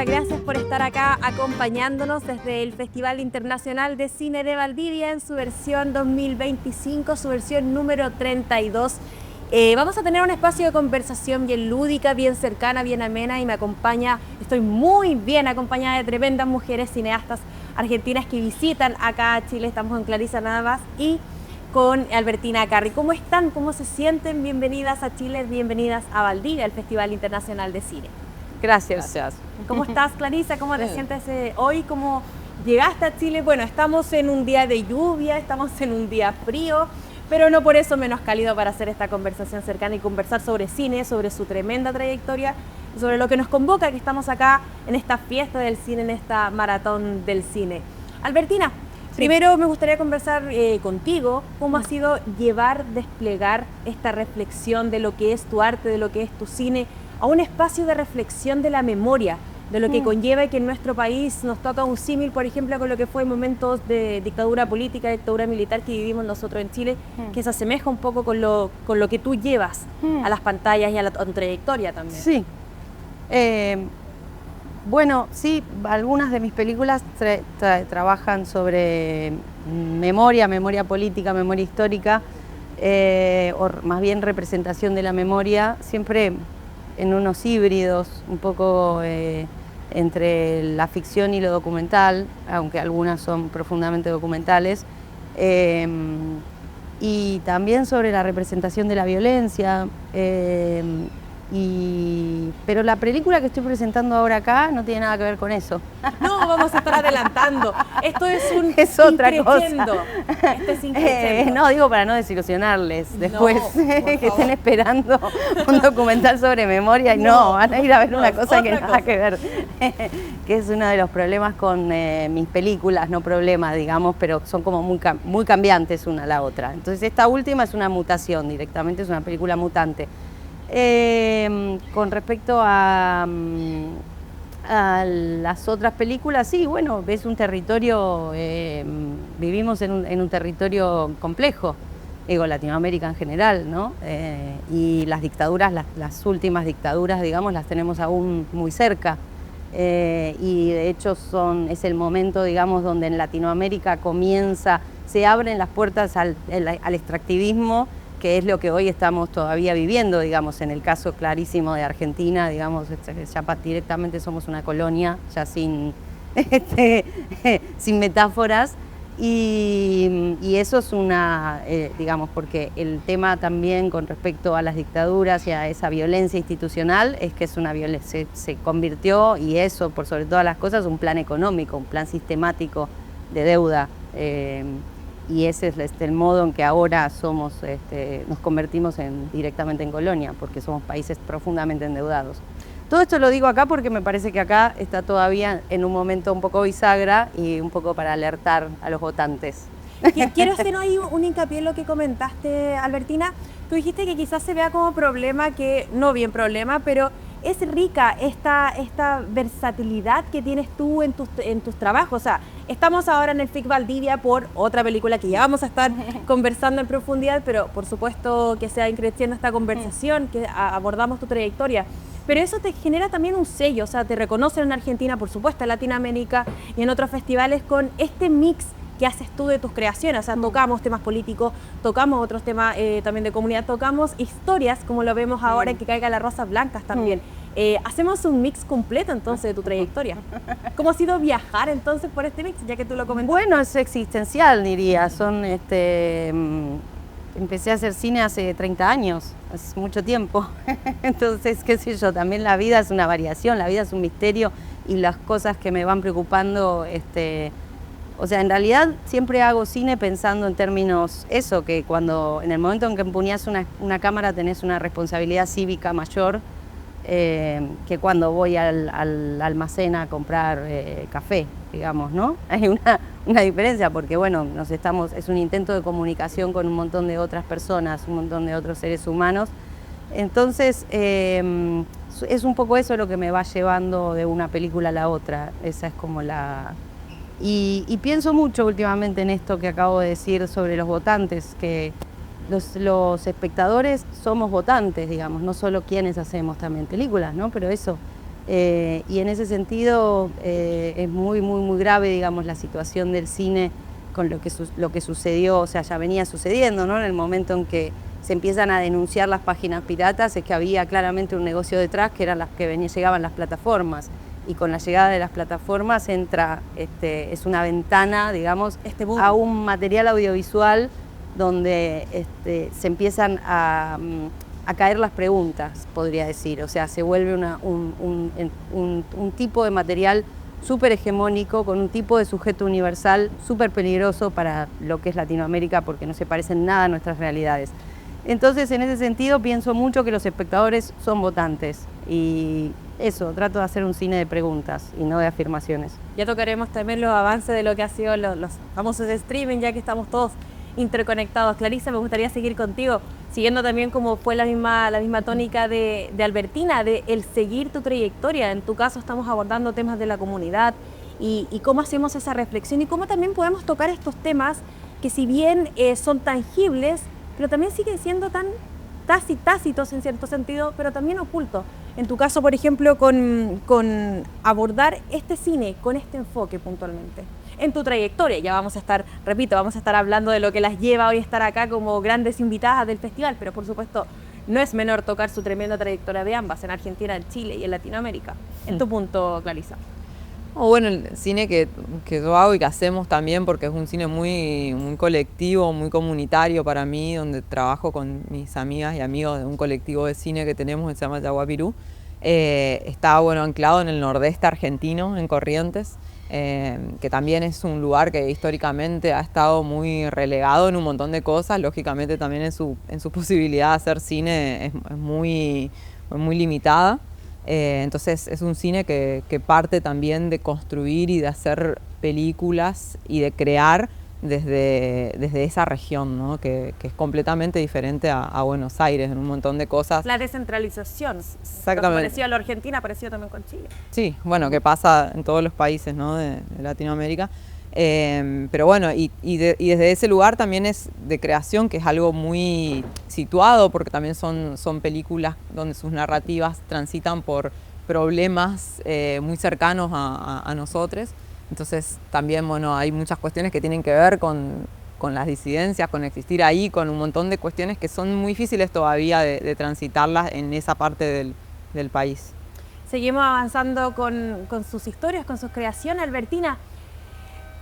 muchas gracias por estar acá acompañándonos desde el Festival Internacional de Cine de Valdivia en su versión 2025, su versión número 32. Vamos a tener un espacio de conversación bien lúdica, bien cercana, bien amena y me acompaña, estoy muy bien acompañada de tremendas mujeres cineastas argentinas que visitan acá a Chile. Estamos con Clarisa nada más y con Albertina Carri. ¿Cómo están? ¿Cómo se sienten? Bienvenidas a Chile, bienvenidas a Valdivia, al Festival Internacional de Cine. Gracias. ¿Cómo estás, Clarisa? ¿Cómo te sientes hoy? ¿Cómo llegaste a Chile? Bueno, estamos en un día de lluvia, estamos en un día frío, pero no por eso menos cálido para hacer esta conversación cercana y conversar sobre cine, sobre su tremenda trayectoria, sobre lo que nos convoca, que estamos acá en esta fiesta del cine, en esta maratón del cine. Albertina, primero me gustaría conversar contigo, cómo ha sido desplegar esta reflexión de lo que es tu arte, de lo que es tu cine, a un espacio de reflexión de la memoria, de lo que conlleva que en nuestro país nos toca un símil, por ejemplo, con lo que fue momentos de dictadura política, dictadura militar que vivimos nosotros en Chile, que se asemeja un poco con lo que tú llevas a las pantallas y a tu trayectoria también. Sí. Bueno, sí, algunas de mis películas trabajan sobre memoria política, memoria histórica, o más bien representación de la memoria, siempre en unos híbridos, un poco entre la ficción y lo documental, aunque algunas son profundamente documentales, y también sobre la representación de la violencia. Pero la película que estoy presentando ahora acá no tiene nada que ver con eso. No, vamos a estar adelantando. Esto es otra cosa. Esto es increciendo. No, digo para no desilusionarles después, que estén esperando un documental sobre memoria y no, van a ir a ver una cosa que nada que ver. Que es uno de los problemas con mis películas, no problemas, digamos, pero son como muy cambiantes una a la otra. Entonces esta última es una mutación directamente, es una película mutante. Con respecto a las otras películas, sí, bueno, es un territorio, vivimos en un territorio complejo, digo, Latinoamérica en general, ¿no? Y las dictaduras, las últimas dictaduras, digamos, las tenemos aún muy cerca. Y de hecho es el momento, digamos, donde en Latinoamérica se abren las puertas al extractivismo, que es lo que hoy estamos todavía viviendo, digamos, en el caso clarísimo de Argentina, digamos, ya directamente somos una colonia, ya sin metáforas, y eso es digamos, porque el tema también con respecto a las dictaduras y a esa violencia institucional es que es una violencia, se convirtió, y eso por sobre todas las cosas, un plan económico, un plan sistemático de deuda. Y ese es el modo en que ahora nos convertimos directamente en colonia, porque somos países profundamente endeudados. Todo esto lo digo acá porque me parece que acá está todavía en un momento un poco bisagra y un poco para alertar a los votantes. Quiero hacer ahí un hincapié en lo que comentaste, Albertina. Tú dijiste que quizás se vea como problema, que no bien problema, pero es rica esta versatilidad que tienes tú en tus trabajos. O sea, estamos ahora en el FIC Valdivia por otra película que ya vamos a estar conversando en profundidad, pero por supuesto que sea increciendo esta conversación, que abordamos tu trayectoria. Pero eso te genera también un sello, o sea, te reconocen en Argentina, por supuesto, en Latinoamérica y en otros festivales con este mix que haces tú de tus creaciones. O sea, tocamos temas políticos, tocamos otros temas también de comunidad, tocamos historias, como lo vemos ahora en Que caiga las rosas blancas también. Hacemos un mix completo entonces de tu trayectoria. ¿Cómo ha sido viajar entonces por este mix, ya que tú lo comentaste? Bueno, es existencial, diría. Empecé a hacer cine hace 30 años, hace mucho tiempo. Entonces, qué sé yo, también la vida es una variación, la vida es un misterio y las cosas que me van preocupando, o sea, en realidad siempre hago cine pensando en términos, que en el momento en que empuñás una cámara tenés una responsabilidad cívica mayor que cuando voy al almacén a comprar café, digamos, ¿no? Hay una diferencia porque, bueno, es un intento de comunicación con un montón de otras personas, un montón de otros seres humanos. Entonces, es un poco eso lo que me va llevando de una película a la otra. Esa es como Y pienso mucho últimamente en esto que acabo de decir sobre los votantes, que los espectadores somos votantes, digamos, no solo quienes hacemos también películas, ¿no? Pero eso, Y en ese sentido es muy, muy, muy grave, digamos, la situación del cine con lo que sucedió, o sea, ya venía sucediendo, ¿no? En el momento en que se empiezan a denunciar las páginas piratas, es que había claramente un negocio detrás, que eran las que llegaban las plataformas. Y con la llegada de las plataformas entra, es una ventana, digamos, a un material audiovisual donde se empiezan a caer las preguntas, podría decir. O sea, se vuelve un tipo de material súper hegemónico, con un tipo de sujeto universal súper peligroso para lo que es Latinoamérica, porque no se parecen nada a nuestras realidades. Entonces, en ese sentido, pienso mucho que los espectadores son votantes. Y eso, trato de hacer un cine de preguntas y no de afirmaciones. Ya tocaremos también los avances de lo que ha sido los famosos streaming, ya que estamos todos interconectados. Clarisa, me gustaría seguir contigo, siguiendo también como fue la misma tónica de Albertina, de el seguir tu trayectoria. En tu caso estamos abordando temas de la comunidad y cómo hacemos esa reflexión y cómo también podemos tocar estos temas que si bien son tangibles, pero también siguen siendo tan tácitos en cierto sentido, pero también ocultos. En tu caso, por ejemplo, con abordar este cine con este enfoque puntualmente. En tu trayectoria, ya vamos a estar, repito, vamos a estar hablando de lo que las lleva hoy a estar acá como grandes invitadas del festival, pero por supuesto no es menor tocar su tremenda trayectoria de ambas, en Argentina, en Chile y en Latinoamérica. En tu punto, Clarisa. Bueno, el cine que yo hago y que hacemos también, porque es un cine muy colectivo, muy comunitario para mí, donde trabajo con mis amigas y amigos de un colectivo de cine que tenemos que se llama Yaguapirú. Está anclado en el nordeste argentino, en Corrientes, que también es un lugar que históricamente ha estado muy relegado en un montón de cosas. Lógicamente también en su posibilidad de hacer cine es muy limitada. Entonces es un cine que parte también de construir y de hacer películas y de crear desde esa región, ¿no? que es completamente diferente a Buenos Aires en un montón de cosas. La descentralización. Exactamente. Pareció a la Argentina, pareció también con Chile. Sí, bueno, que pasa en todos los países, ¿no? de Latinoamérica. Pero bueno, y desde ese lugar también es de creación, que es algo muy situado, porque también son películas donde sus narrativas transitan por problemas muy cercanos a nosotros. Entonces también, bueno, hay muchas cuestiones que tienen que ver con las disidencias, con existir ahí, con un montón de cuestiones que son muy difíciles todavía de transitarlas en esa parte del país. Seguimos avanzando con sus historias, con sus creaciones. Albertina,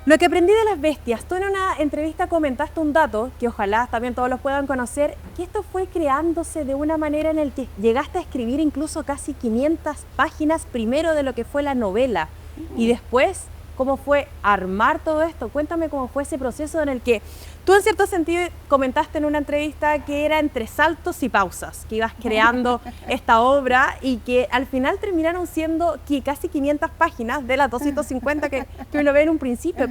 lo que aprendí de Las Bestias, tú en una entrevista comentaste un dato, que ojalá también todos los puedan conocer, que esto fue creándose de una manera en la que llegaste a escribir incluso casi 500 páginas primero de lo que fue la novela y después cómo fue armar todo esto. Cuéntame cómo fue ese proceso en el que tú en cierto sentido comentaste en una entrevista que era entre saltos y pausas, que ibas creando esta obra y que al final terminaron siendo casi 500 páginas de las 250 que uno ve en un principio.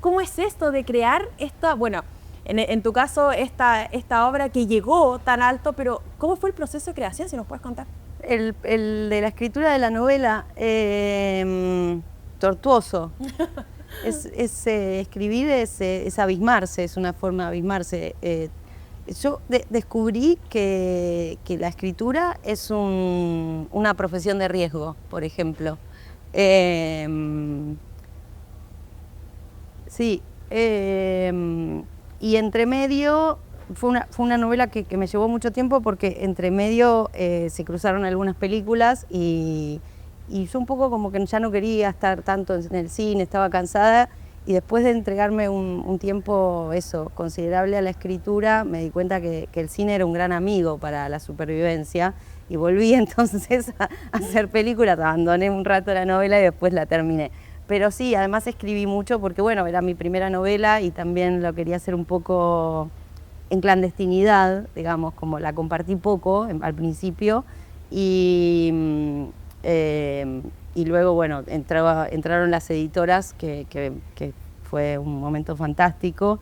¿Cómo es esto de crear esta, bueno, en tu caso esta obra que llegó tan alto, pero cómo fue el proceso de creación, si nos puedes contar? El de la escritura de la novela, tortuoso. Escribir es abismarse, es una forma de abismarse. Yo descubrí que la escritura es una profesión de riesgo, por ejemplo. Sí, y entre medio fue una novela que me llevó mucho tiempo, porque entre medio se cruzaron algunas películas y yo un poco como que ya no quería estar tanto en el cine, estaba cansada, y después de entregarme un tiempo considerable a la escritura, me di cuenta que el cine era un gran amigo para la supervivencia, y volví entonces a hacer películas. Abandoné un rato la novela y después la terminé. Pero sí, además escribí mucho porque, bueno, era mi primera novela y también lo quería hacer un poco en clandestinidad, digamos, como la compartí poco al principio, y luego, bueno, entraron las editoras, que fue un momento fantástico.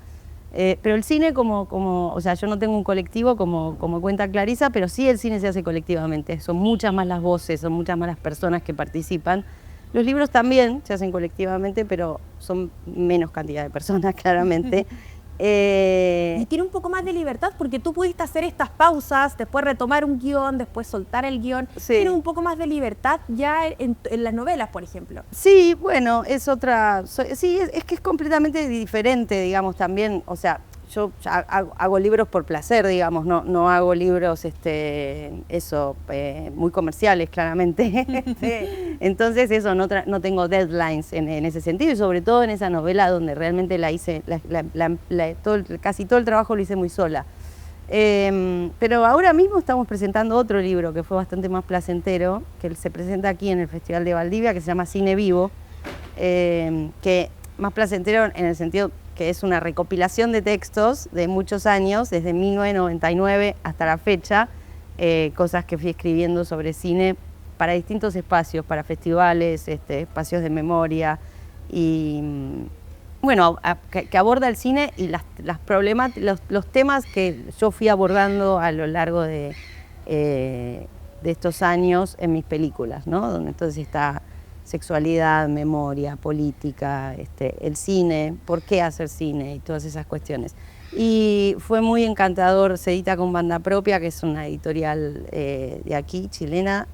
Pero el cine o sea, yo no tengo un colectivo como cuenta Clarisa, pero sí el cine se hace colectivamente. Son muchas más las voces, son muchas más las personas que participan. Los libros también se hacen colectivamente, pero son menos cantidad de personas, claramente. Y tiene un poco más de libertad porque tú pudiste hacer estas pausas, después retomar un guión, después soltar el guión. Sí. Tiene un poco más de libertad ya en las novelas, por ejemplo. Sí, bueno, es otra... sí, es que es completamente diferente, digamos, también. O sea, yo ya hago libros por placer, digamos, no hago libros, muy comerciales, claramente. Entonces, eso, no tengo deadlines en ese sentido, y sobre todo en esa novela donde realmente la hice, casi todo el trabajo lo hice muy sola. Pero ahora mismo estamos presentando otro libro que fue bastante más placentero, que se presenta aquí en el Festival de Valdivia, que se llama Cine Vivo, que más placentero en el sentido que es una recopilación de textos de muchos años, desde 1999 hasta la fecha, cosas que fui escribiendo sobre cine para distintos espacios, para festivales, espacios de memoria, y bueno, que aborda el cine y los temas que yo fui abordando a lo largo de estos años en mis películas, ¿no? Donde entonces está sexualidad, memoria, política, el cine, por qué hacer cine y todas esas cuestiones. Y fue muy encantador, se edita con Banda Propia, que es una editorial de aquí, chilena,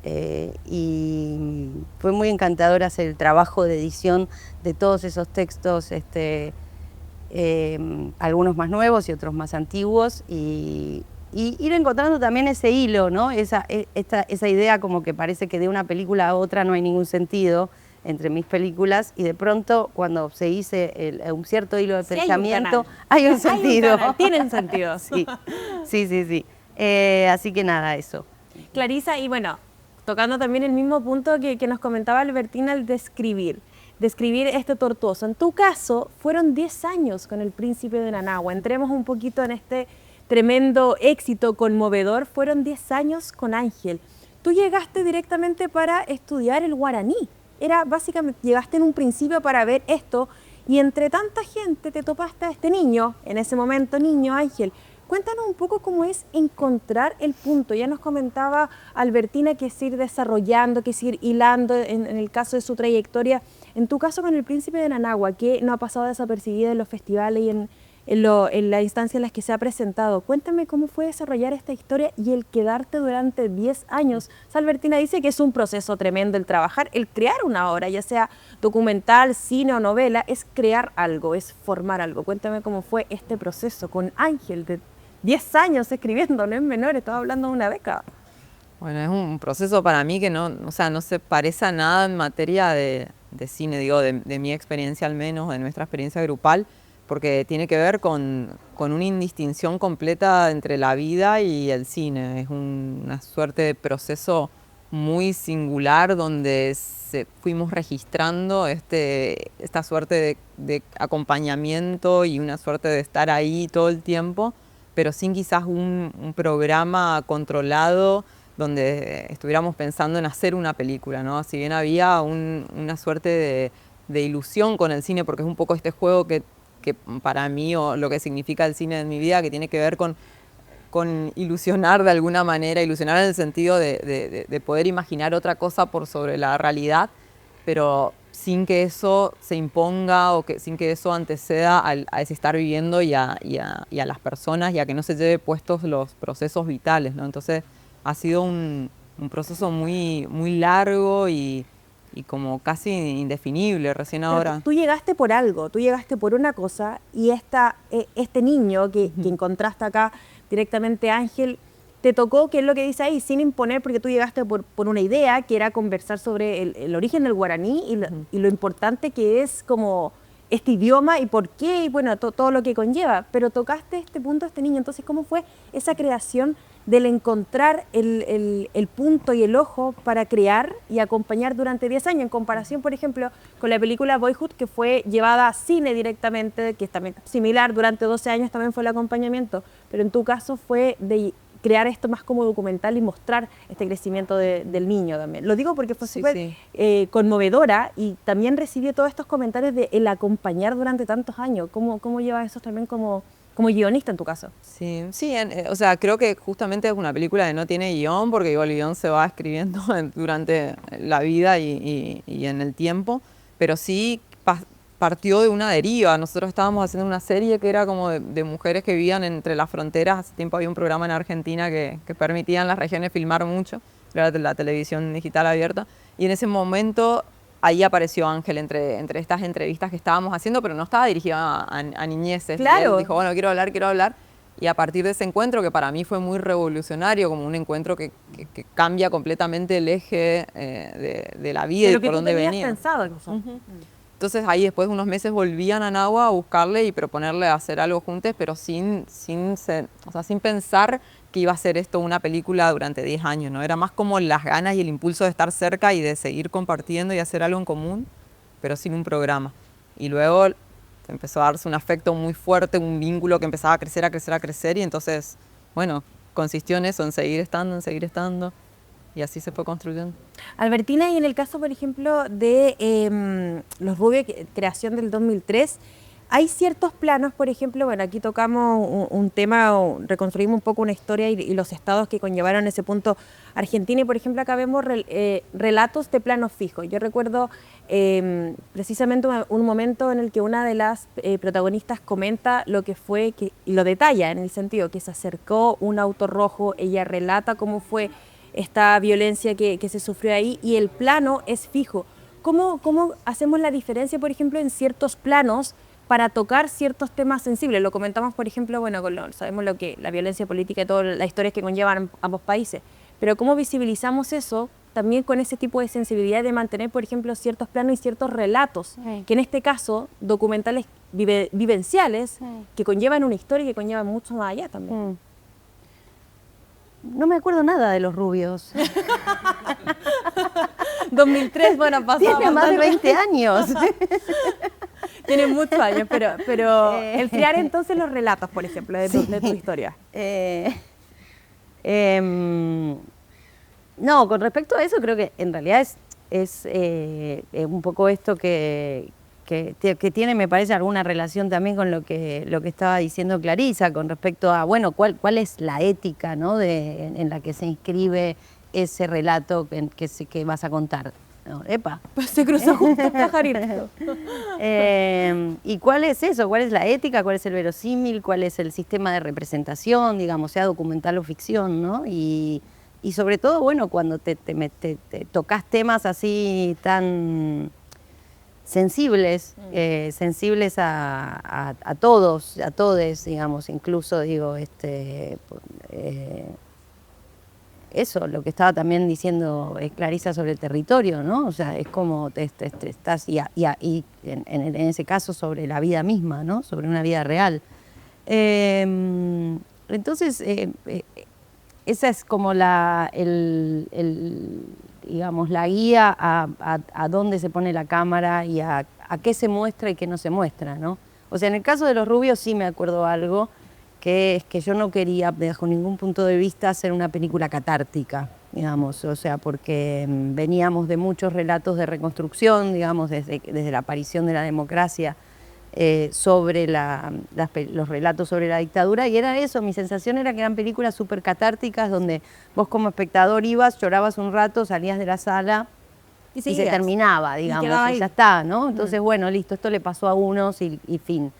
y fue muy encantador hacer el trabajo de edición de todos esos textos, algunos más nuevos y otros más antiguos, y ir encontrando también ese hilo, ¿no? Esa idea como que parece que de una película a otra no hay ningún sentido entre mis películas, y de pronto cuando se dice un cierto hilo de pensamiento, hay un sentido. Tienen sentido. Sí. Así que nada, eso. Clarisa, y bueno, tocando también el mismo punto que nos comentaba Albertina, al describir este Tortuoso. En tu caso, fueron 10 años con El Príncipe de Nanagua. Entremos un poquito en este tremendo éxito conmovedor. Fueron 10 años con Ángel. Tú llegaste directamente para estudiar el guaraní. Era básicamente, llegaste en un principio para ver esto, y entre tanta gente te topaste a este niño, en ese momento niño Ángel. Cuéntanos un poco cómo es encontrar el punto. Ya nos comentaba Albertina que es ir desarrollando, que es ir hilando en el caso de su trayectoria. En tu caso con El Príncipe de Nanagua, que no ha pasado desapercibida en los festivales y en la instancia en las que se ha presentado. Cuéntame cómo fue desarrollar esta historia y el quedarte durante 10 años. Albertina dice que es un proceso tremendo el trabajar, el crear una obra, ya sea documental, cine o novela, es crear algo, es formar algo. Cuéntame cómo fue este proceso con Ángel de 10 años escribiendo, no es menor, estaba hablando de una década. Bueno, es un proceso para mí que no se parece a nada en materia de cine, digo, de mi experiencia al menos, de nuestra experiencia grupal, porque tiene que ver con una indistinción completa entre la vida y el cine. Es una suerte de proceso muy singular donde fuimos registrando esta suerte de acompañamiento y una suerte de estar ahí todo el tiempo, pero sin quizás un programa controlado donde estuviéramos pensando en hacer una película, ¿no? Si bien había una suerte de ilusión con el cine, porque es un poco este juego que para mí, o lo que significa el cine en mi vida, que tiene que ver con ilusionar de alguna manera, ilusionar en el sentido de poder imaginar otra cosa por sobre la realidad, pero sin que eso se imponga o sin que eso anteceda a ese estar viviendo y a las personas, y a que no se lleve puestos los procesos vitales, ¿no? Entonces ha sido un proceso muy, muy largo y como casi indefinible recién ahora. Tú llegaste por algo, tú llegaste por una cosa, y este niño que encontraste acá directamente, Ángel, te tocó, que es lo que dice ahí, sin imponer, porque tú llegaste por una idea, que era conversar sobre el origen del guaraní y lo importante que es como este idioma y por qué, y bueno, todo lo que conlleva. Pero tocaste este punto, este niño. Entonces, ¿cómo fue esa creación del encontrar el punto y el ojo para crear y acompañar durante 10 años, en comparación, por ejemplo, con la película Boyhood, que fue llevada a cine directamente, que es también similar, durante 12 años también fue el acompañamiento, pero en tu caso fue de crear esto más como documental y mostrar este crecimiento del niño también. Lo digo porque fue súper conmovedora, y también recibí todos estos comentarios de el acompañar durante tantos años. ¿Cómo llevas eso también como guionista en tu caso? Sí, o sea, creo que justamente es una película que no tiene guión, porque igual el guión se va escribiendo durante la vida y en el tiempo, pero sí partió de una deriva. Nosotros estábamos haciendo una serie que era como de mujeres que vivían entre las fronteras. Hace tiempo había un programa en Argentina que permitía en las regiones filmar mucho, era la televisión digital abierta, y en ese momento ahí apareció Ángel entre estas entrevistas que estábamos haciendo, pero no estaba dirigida a niñeces. Claro. Él dijo, bueno, quiero hablar. Y a partir de ese encuentro, que para mí fue muy revolucionario, como un encuentro que cambia completamente el eje de la vida y por dónde venía. Pensado incluso. Entonces ahí después de unos meses volvían a Nahua a buscarle y proponerle hacer algo juntos, pero sin pensar que iba a ser esto una película durante 10 años, ¿no? Era más como las ganas y el impulso de estar cerca y de seguir compartiendo y hacer algo en común, pero sin un programa. Y luego empezó a darse un afecto muy fuerte, un vínculo que empezaba a crecer y entonces, bueno, consistió en eso, en seguir estando y así se fue construyendo. Albertina, y en el caso, por ejemplo, de Los Rubios, creación del 2003, hay ciertos planos, por ejemplo, bueno, aquí tocamos un tema, reconstruimos un poco una historia y los estados que conllevaron ese punto Argentina, y por ejemplo acá vemos relatos de planos fijos. Yo recuerdo precisamente un momento en el que una de las protagonistas comenta lo que fue, y lo detalla en el sentido que se acercó un auto rojo, ella relata cómo fue esta violencia que se sufrió ahí, y el plano es fijo. ¿Cómo hacemos la diferencia, por ejemplo, en ciertos planos para tocar ciertos temas sensibles? Lo comentamos, por ejemplo, bueno, sabemos lo que la violencia política y todas las historias que conllevan ambos países, pero ¿cómo visibilizamos eso también con ese tipo de sensibilidad de mantener, por ejemplo, ciertos planos y ciertos relatos, que en este caso, documentales vivenciales, que conllevan una historia y que conllevan mucho más allá también? No me acuerdo nada de Los Rubios. 2003, bueno, pasó. Tiene más de 20 años. Tiene muchos años, pero el crear entonces los relatos, por ejemplo, de tu historia. No, con respecto a eso, creo que en realidad es un poco esto que tiene, me parece, alguna relación también con lo que estaba diciendo Clarisa, con respecto a, bueno, cuál es la ética, ¿no? en la que se inscribe ese relato que vas a contar. No, ¡epa! Pues se cruzó justo el pajarito. ¿Y cuál es eso? ¿Cuál es la ética? ¿Cuál es el verosímil? ¿Cuál es el sistema de representación, digamos, sea documental o ficción, ¿no? Y sobre todo, bueno, cuando te tocas temas así tan sensibles, sensibles a todos, a todes, digamos, incluso, digo, eso, lo que estaba también diciendo Clarisa sobre el territorio, ¿no? O sea, es como estás, y en ese caso sobre la vida misma, ¿no? Sobre una vida real. Entonces, esa es como digamos, la guía a dónde se pone la cámara y a qué se muestra y qué no se muestra, ¿no? O sea, en el caso de Los Rubios sí me acuerdo algo, que es que yo no quería, bajo ningún punto de vista, hacer una película catártica, digamos, o sea, porque veníamos de muchos relatos de reconstrucción, digamos, desde la aparición de la democracia, sobre los relatos sobre la dictadura, y era eso, mi sensación era que eran películas súper catárticas, donde vos como espectador ibas, llorabas un rato, salías de la sala y se terminaba, digamos, y ya está, ¿no? Entonces, bueno, listo, esto le pasó a unos y fin.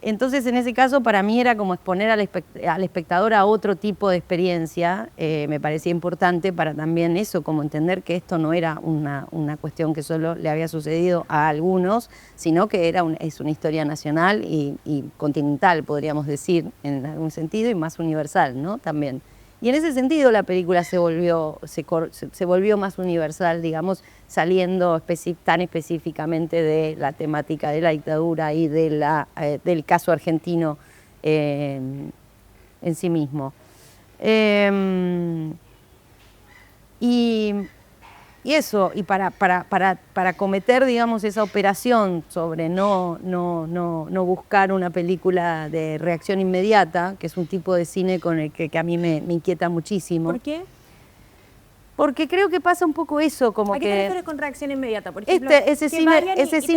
Entonces, en ese caso, para mí era como exponer al espectador a otro tipo de experiencia. Me parecía importante para también eso, como entender que esto no era una cuestión que solo le había sucedido a algunos, sino que es una historia nacional y continental, podríamos decir, en algún sentido, y más universal, ¿no? También. Y en ese sentido la película se volvió más universal, digamos, saliendo tan específicamente de la temática de la dictadura y del caso argentino en sí mismo. Y eso, y para cometer, digamos, esa operación sobre no buscar una película de reacción inmediata, que es un tipo de cine con el que a mí me inquieta muchísimo. ¿Por qué? Porque creo que pasa un poco eso, como ¿A qué que... te refieres con reacción inmediata? Por ejemplo, ese cine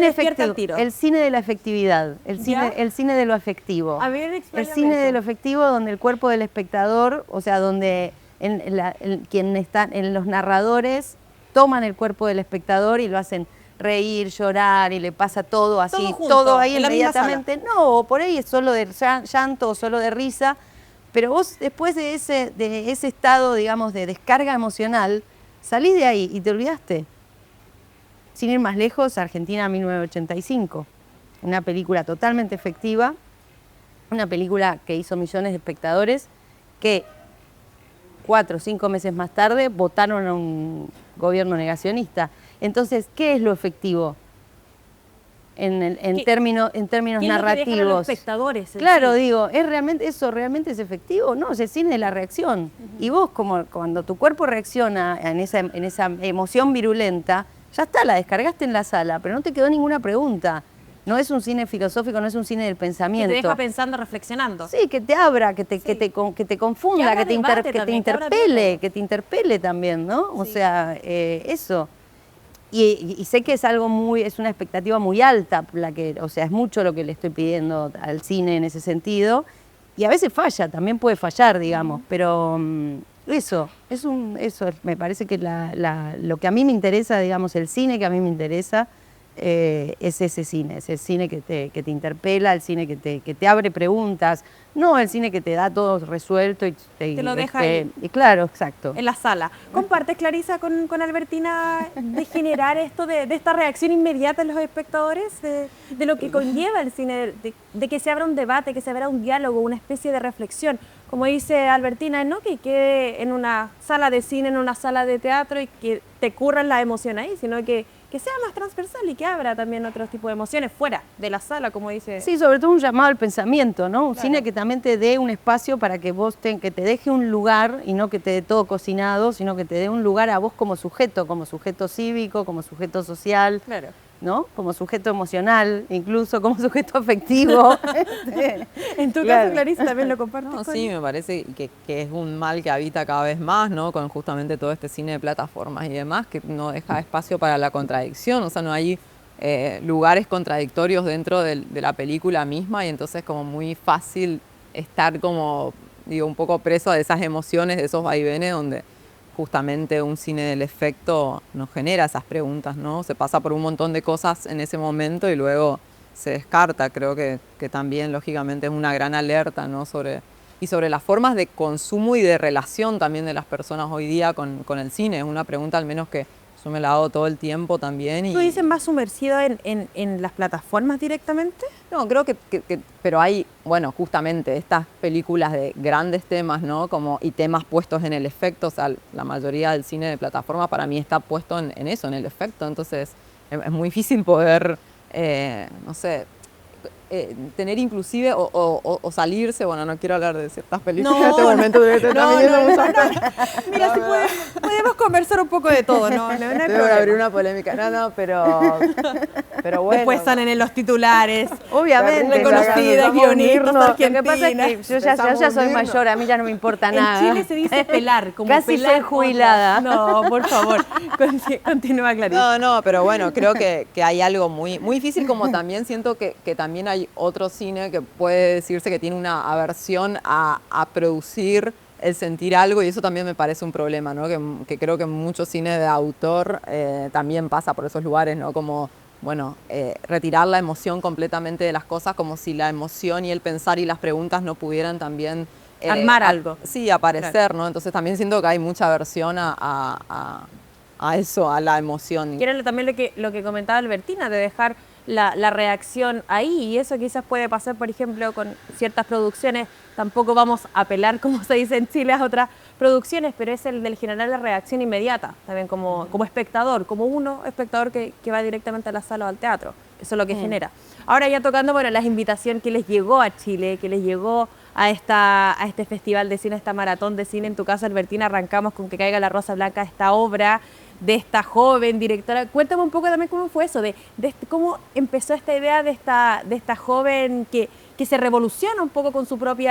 efectivo, el cine de la efectividad, el cine de lo afectivo. A ver, el cine de lo efectivo, donde el cuerpo del espectador, o sea, donde los narradores toman el cuerpo del espectador y lo hacen reír, llorar y le pasa todo así, Todo junto, todo ahí en la misma inmediatamente. No, por ahí es solo de llanto o solo de risa, pero vos después de ese estado, digamos, de descarga emocional, salís de ahí y te olvidaste. Sin ir más lejos, Argentina 1985, una película totalmente efectiva, una película que hizo millones de espectadores que 4 o 5 meses más tarde votaron a un gobierno negacionista. Entonces, ¿qué es lo efectivo en términos ¿Qué es lo que dejan a los narrativos? espectadores en Claro, sí? digo, ¿eso realmente es efectivo? No, es el cine de la reacción. Y vos, como cuando tu cuerpo reacciona en esa emoción virulenta, ya está, la descargaste en la sala, pero no te quedó ninguna pregunta. No es un cine filosófico, no es un cine del Que pensamiento. te deja pensando, reflexionando. Sí, que te abra, que te confunda, Que abra que te debate también, que abra interpele, diálogo. que te interpele también, ¿no? O Sí. sea, eso. Y sé que es es una expectativa muy alta, o sea, es mucho lo que le estoy pidiendo al cine en ese sentido. Y a veces falla, también puede fallar, digamos, pero eso, me parece que lo que a mí me interesa, digamos, el cine que a mí me interesa, es ese cine, es el cine que te interpela, el cine que te abre preguntas, no el cine que te da todo resuelto y Te lo deja ahí. y claro, exacto. En la sala. ¿Compartes, Clarisa, con Albertina de generar esto de esta reacción inmediata en los espectadores? De lo que conlleva el cine, de que se abra un debate, que se abra un diálogo, una especie de reflexión. Como dice Albertina, no que quede en una sala de cine, en una sala de teatro y que te curran la emoción ahí, sino que sea más transversal y que abra también otros tipos de emociones fuera de la sala, como dice. Sí, sobre todo un llamado al pensamiento, ¿no? Un Claro. cine que también te dé un espacio para que vos que te deje un lugar y no que te dé todo cocinado, sino que te dé un lugar a vos como sujeto cívico, como sujeto social, Claro. ¿no? Como sujeto emocional, incluso como sujeto afectivo. En tu Claro. caso, Clarisa, también lo compartes No, con... sí, me parece que es un mal que habita cada vez más, ¿no? Con justamente todo este cine de plataformas y demás, que no deja espacio para la contradicción, o sea, no hay lugares contradictorios dentro de la película misma y entonces como muy fácil estar como, digo, un poco preso de esas emociones, de esos vaivenes donde justamente un cine del efecto nos genera esas preguntas, ¿no? Se pasa por un montón de cosas en ese momento y luego se descarta. Creo que también, lógicamente, es una gran alerta, ¿no? sobre las formas de consumo y de relación también de las personas hoy día con el cine. Es una pregunta al menos que yo me la hago todo el tiempo también. ¿Tú dices más sumergido en las plataformas directamente? No, creo que pero hay, bueno, justamente estas películas de grandes temas, ¿no? Y temas puestos en el efecto, o sea, la mayoría del cine de plataforma para mí está puesto en eso, en el efecto, entonces es muy difícil poder, no sé, tener inclusive o salirse, bueno, no quiero hablar de ciertas películas en este momento, porque te están viniendo muchas cosas. Mira, si podemos conversar un poco de todo, no hay Tengo que problema. abrir una polémica. No, pero bueno. Después salen en los titulares. Obviamente, Reconocidas vamos a guionistas unirnos. argentinas. Lo que pasa es que yo ya soy mayor, a mí ya no me importa nada. En Chile se dice pelar, como Casi pelar soy jubilada. otras. No, por favor, continúa, Clarisa. No, pero bueno, creo que hay algo muy, muy difícil, como también siento que también hay otro cine que puede decirse que tiene una aversión a producir el sentir algo y eso también me parece un problema, ¿no? Que creo que mucho cine de autor también pasa por esos lugares, ¿no? Como, bueno, retirar la emoción completamente de las cosas, como si la emoción y el pensar y las preguntas no pudieran también... Armar algo. Sí, aparecer, Claro. ¿no? Entonces también siento que hay mucha aversión a eso, a la emoción. Que era también lo que comentaba Albertina, de dejar la reacción ahí, y eso quizás puede pasar, por ejemplo, con ciertas producciones. Tampoco vamos a apelar, como se dice en Chile, a otras producciones, pero es el del generar la reacción inmediata, también como espectador, como espectador que va directamente a la sala o al teatro. Eso es lo que genera. Ahora ya tocando, bueno, las invitaciones que les llegó a Chile, que les llegó a este festival de cine, esta maratón de cine. En tu caso, Albertina, arrancamos con Que caiga la rosa blanca, esta obra de esta joven directora. Cuéntame un poco también cómo fue eso, de cómo empezó esta idea de esta joven que se revoluciona un poco con su propio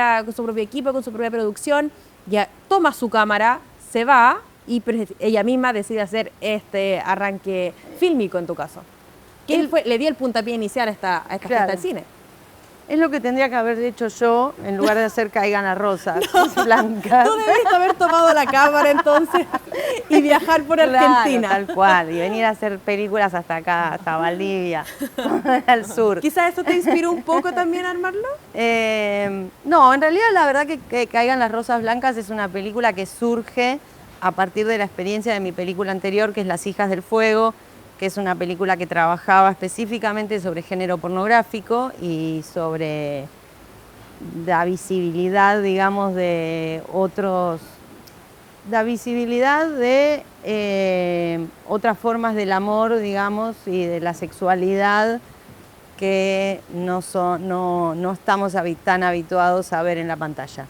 equipo, con su propia producción, ya toma su cámara, se va y ella misma decide hacer este arranque fílmico en tu caso. ¿Quién le dio el puntapié inicial a esta fiesta del cine? Es lo que tendría que haber hecho yo en lugar de hacer Caigan las rosas blancas. Tú debiste haber tomado la cámara entonces y viajar por Claro, Argentina. tal cual, y venir a hacer películas hasta acá, hasta Valdivia, al sur. Quizás eso te inspiró un poco también a armarlo. No, en realidad la verdad que Caigan las Rosas Blancas es una película que surge a partir de la experiencia de mi película anterior, que es Las Hijas del Fuego, que es una película que trabajaba específicamente sobre género pornográfico y sobre la visibilidad, digamos, de otros, la visibilidad de otras formas del amor, digamos, y de la sexualidad que no estamos tan habituados a ver en la pantalla.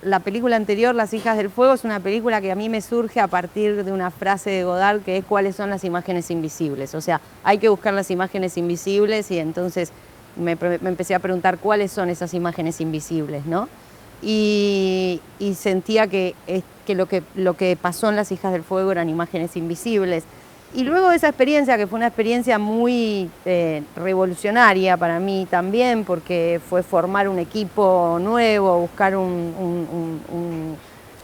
La película anterior, Las Hijas del Fuego, es una película que a mí me surge a partir de una frase de Godard que es cuáles son las imágenes invisibles. O sea, hay que buscar las imágenes invisibles y entonces me empecé a preguntar cuáles son esas imágenes invisibles, ¿no? Y sentía que lo que pasó en Las Hijas del Fuego eran imágenes invisibles. Y luego de esa experiencia, que fue una experiencia muy revolucionaria para mí también, porque fue formar un equipo nuevo, buscar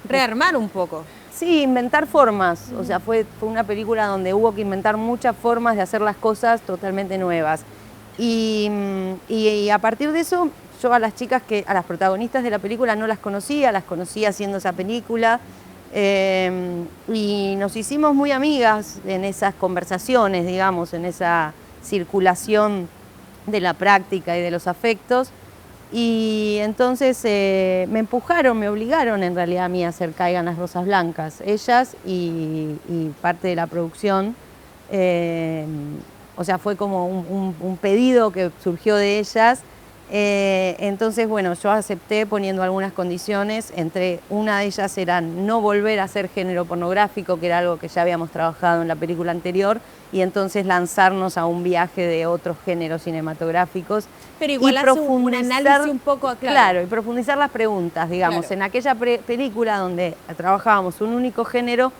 Rearmar un poco. Sí, inventar formas. O sea, fue una película donde hubo que inventar muchas formas de hacer las cosas totalmente nuevas. Y a partir de eso, yo a las protagonistas de la película no las conocía haciendo esa película. Y nos hicimos muy amigas en esas conversaciones, digamos, en esa circulación de la práctica y de los afectos. Y entonces me empujaron, me obligaron en realidad a mí a hacer Caigan las Rosas Blancas, ellas y parte de la producción. O sea, fue como un pedido que surgió de ellas. Entonces, bueno, yo acepté poniendo algunas condiciones, una de ellas era no volver a hacer género pornográfico, que era algo que ya habíamos trabajado en la película anterior, y entonces lanzarnos a un viaje de otros géneros cinematográficos. Pero igual hace un análisis un poco claro, y profundizar las preguntas, digamos. Claro. En aquella película donde trabajábamos un único género,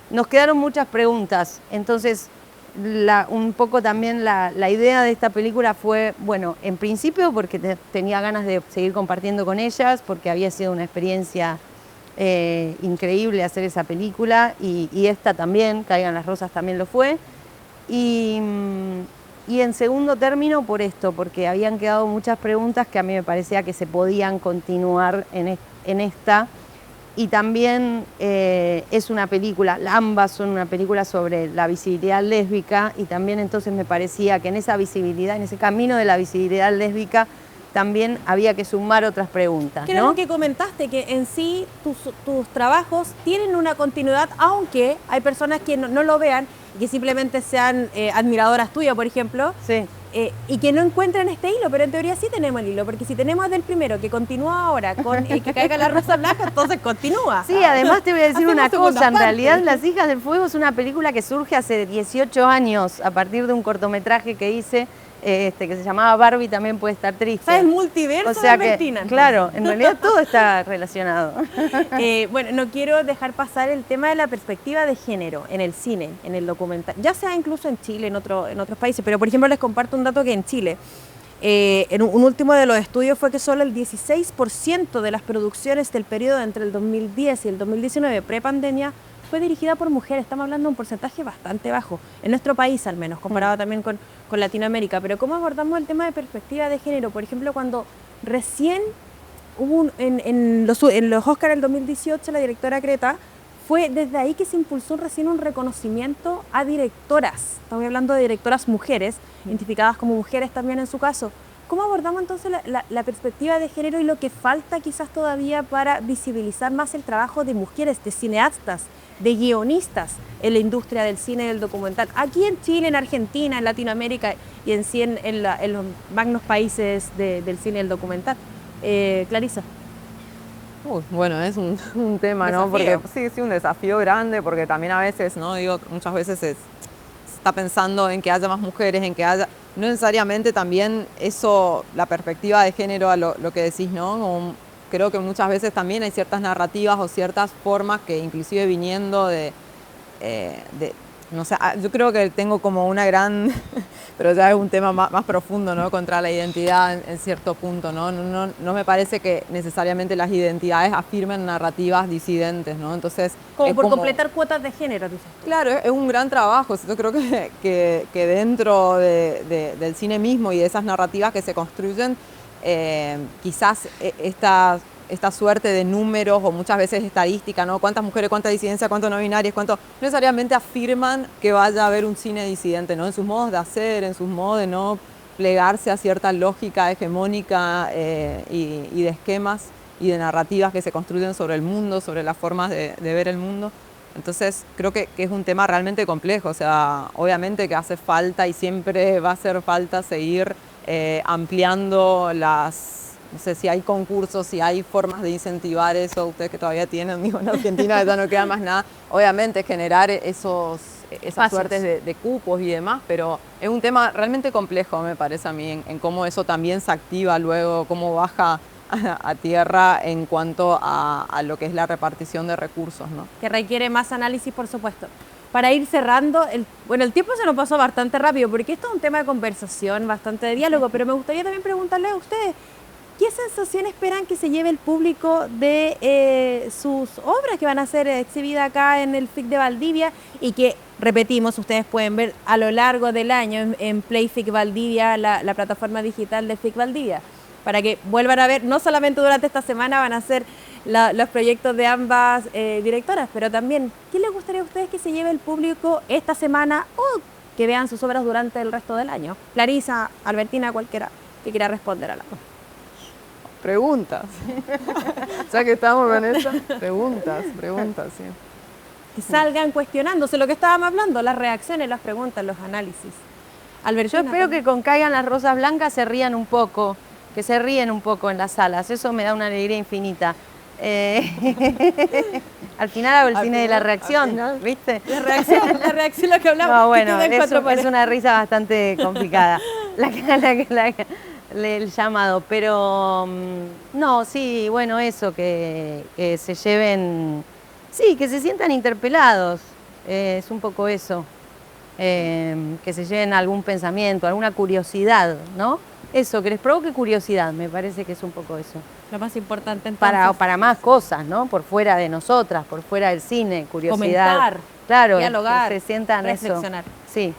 nos quedaron muchas preguntas, entonces un poco también la idea de esta película fue, bueno, en principio porque tenía ganas de seguir compartiendo con ellas, porque había sido una experiencia increíble hacer esa película, y esta también, Caigan las Rosas también lo fue, y en segundo término por esto, porque habían quedado muchas preguntas que a mí me parecía que se podían continuar en esta. Y también es una película, ambas son una película sobre la visibilidad lésbica, y también entonces me parecía que en esa visibilidad, en ese camino de la visibilidad lésbica, también había que sumar otras preguntas, que era lo que comentaste, que en sí tus trabajos tienen una continuidad, aunque hay personas que no lo vean y que simplemente sean admiradoras tuyas, por ejemplo. Sí. Y que no encuentran este hilo, pero en teoría sí tenemos el hilo, porque si tenemos del primero que continúa ahora con el que caiga la rosa blanca, entonces continúa. Sí, además te voy a decir una cosa, en realidad Las Hijas del Fuego es una película que surge hace 18 años a partir de un cortometraje que hice, que se llamaba Barbie también puede estar triste. Es multiverso, o sea de Albertina. Claro, en realidad todo está relacionado. Bueno, no quiero dejar pasar el tema de la perspectiva de género en el cine, en el documental, ya sea incluso en Chile, en otros países, pero por ejemplo les comparto un dato que en Chile, en un último de los estudios fue que solo el 16% de las producciones del periodo entre el 2010 y el 2019, prepandemia, fue dirigida por mujeres. Estamos hablando de un porcentaje bastante bajo, en nuestro país al menos, comparado también con Latinoamérica. Pero ¿cómo abordamos el tema de perspectiva de género? Por ejemplo, cuando recién hubo en los Oscars del 2018, la directora Greta, fue desde ahí que se impulsó recién un reconocimiento a directoras. Estamos hablando de directoras mujeres, identificadas como mujeres también en su caso. ¿Cómo abordamos entonces la perspectiva de género y lo que falta quizás todavía para visibilizar más el trabajo de mujeres, de cineastas, de guionistas en la industria del cine y del documental? Aquí en Chile, en Argentina, en Latinoamérica y en sí en los magnos países del cine y del documental. Clarisa. Bueno, es un tema, ¿no? Porque sí, un desafío grande, porque también a veces, ¿no? Digo, muchas veces se está pensando en que haya más mujeres, en que haya... No necesariamente también eso, la perspectiva de género a lo que decís, ¿no? Creo que muchas veces también hay ciertas narrativas o ciertas formas que inclusive viniendo no sé, yo creo que tengo como una gran, pero ya es un tema más profundo, ¿no? Contra la identidad en cierto punto, ¿no? No me parece que necesariamente las identidades afirmen narrativas disidentes, ¿no? Entonces, Como por completar cuotas de género, dices tú. Claro, es un gran trabajo. Yo creo que dentro del cine mismo y de esas narrativas que se construyen, quizás esta suerte de números o muchas veces estadística, ¿no? Cuántas mujeres, cuánta disidencia, cuánto no binarias, cuánto, no necesariamente afirman que vaya a haber un cine disidente, ¿no? En sus modos de hacer, en sus modos de no plegarse a cierta lógica hegemónica y de esquemas y de narrativas que se construyen sobre el mundo, sobre las formas de ver el mundo. Entonces creo que es un tema realmente complejo, o sea, obviamente que hace falta y siempre va a hacer falta seguir ampliando no sé si hay concursos, si hay formas de incentivar eso, ustedes que todavía tienen, digo, en Argentina ya no queda más nada, obviamente generar esas suertes de cupos y demás, pero es un tema realmente complejo, me parece a mí, en cómo eso también se activa luego, cómo baja a tierra en cuanto a lo que es la repartición de recursos, ¿no? Que requiere más análisis, por supuesto. Para ir cerrando, el tiempo se nos pasó bastante rápido, porque esto es un tema de conversación, bastante de diálogo, pero me gustaría también preguntarle a ustedes, ¿qué sensación esperan que se lleve el público de sus obras que van a ser exhibidas acá en el FIC de Valdivia y que, repetimos, ustedes pueden ver a lo largo del año en Playfic Valdivia, la plataforma digital de FIC Valdivia? Para que vuelvan a ver, no solamente durante esta semana van a ser los proyectos de ambas directoras, pero también, ¿qué les gustaría a ustedes que se lleve el público esta semana o que vean sus obras durante el resto del año? Clarisa, Albertina, cualquiera que quiera responder a la preguntas. Ya que estamos con eso, preguntas, sí. Que salgan cuestionándose lo que estábamos hablando, las reacciones, las preguntas, los análisis. Albertina, yo espero que con Caigan las Rosas Blancas se rían un poco, que se ríen un poco en las salas, eso me da una alegría infinita. Al final hago el cine de la reacción, ¿viste? La reacción lo que hablamos. No, bueno, es una risa bastante complicada el llamado, pero no, sí, bueno, eso, que se lleven, sí, que se sientan interpelados, es un poco eso, que se lleven algún pensamiento, alguna curiosidad, ¿no? Eso, que les provoque curiosidad, me parece que es un poco eso. Lo más importante entonces. Para más cosas, ¿no? Por fuera de nosotras, por fuera del cine, curiosidad. Comentar, claro, dialogar, que se sientan reflexionar. Eso. Sí.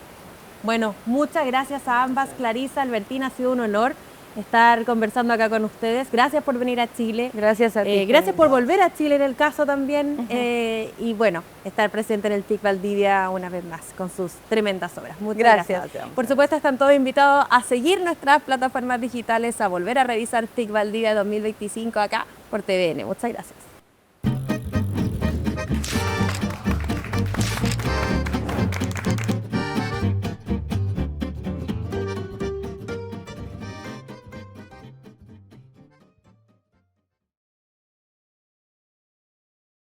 Bueno, muchas gracias a ambas. Clarisa, Albertina, ha sido un honor estar conversando acá con ustedes. Gracias por venir a Chile. Gracias a ti. Gracias por volver a Chile en el caso también. Y bueno, estar presente en el FIC Valdivia una vez más con sus tremendas obras. Muchas gracias. Por supuesto, están todos invitados a seguir nuestras plataformas digitales, a volver a revisar FIC Valdivia 2025 acá por TVN. Muchas gracias.